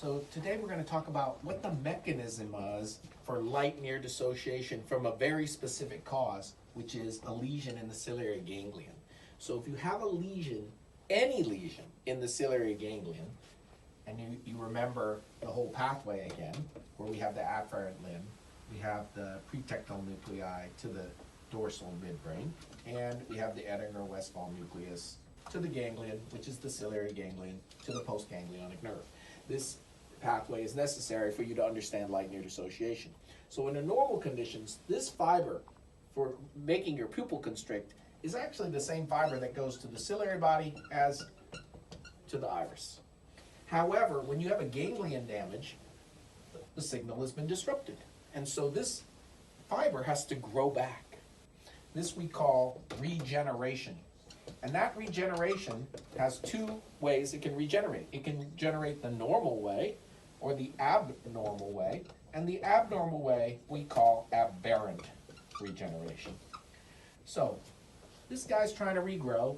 So today we're going to talk about what the mechanism is for light near dissociation from a very specific cause, which is a lesion in the ciliary ganglion. So if you have a lesion, any lesion in the ciliary ganglion, and you remember the whole pathway again, where we have the afferent limb, we have the pretectal nuclei to the dorsal midbrain, and we have the Edinger-Westphal nucleus to the ganglion, which is the ciliary ganglion, to the postganglionic nerve. This pathway is necessary for you to understand light near dissociation. So in the normal conditions, this fiber for making your pupil constrict is actually the same fiber that goes to the ciliary body as to the iris. However, when you have a ganglion damage, the signal has been disrupted. And so this fiber has to grow back. This we call regeneration. And that regeneration has two ways it can regenerate. It can generate the normal way or the abnormal way. And the abnormal way we call aberrant regeneration. So this guy's trying to regrow.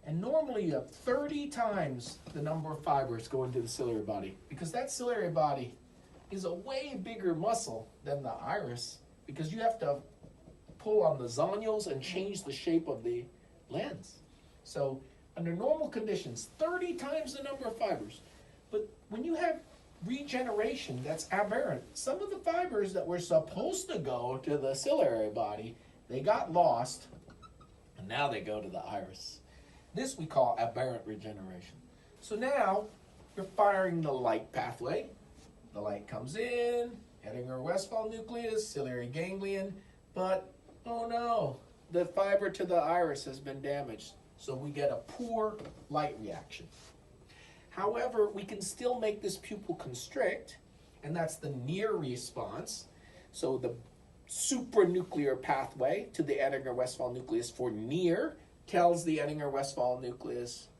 And normally you have 30 times the number of fibers going to the ciliary body, because that ciliary body is a way bigger muscle than the iris, because you have to pull on the zonules and change the shape of the lens. So under normal conditions, 30 times the number of fibers. But when you have regeneration that's aberrant, some of the fibers that were supposed to go to the ciliary body, they got lost, and now they go to the iris. This we call aberrant regeneration. So now you're firing the light pathway. The light comes in, Edinger-Westphal nucleus, ciliary ganglion, but oh no, the fiber to the iris has been damaged. So we get a poor light reaction. However, we can still make this pupil constrict, and that's the near response. So the supranuclear pathway to the Edinger-Westphal nucleus for near tells the Edinger-Westphal nucleus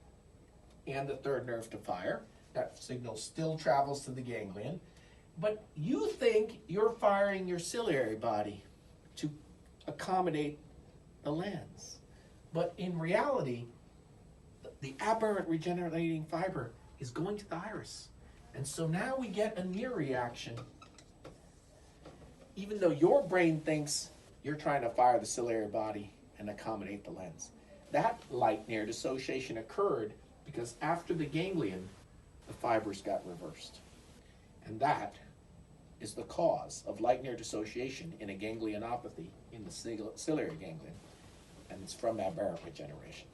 and the third nerve to fire. That signal still travels to the ganglion. But you think you're firing your ciliary body to accommodate the lens. But in reality, the aberrant regenerating fiber is going to the iris. And so now we get a near reaction, even though your brain thinks you're trying to fire the ciliary body and accommodate the lens. That light near dissociation occurred because after the ganglion, the fibers got reversed. And that is the cause of light near dissociation in a ganglionopathy in the ciliary ganglion, and it's from aberrant regeneration.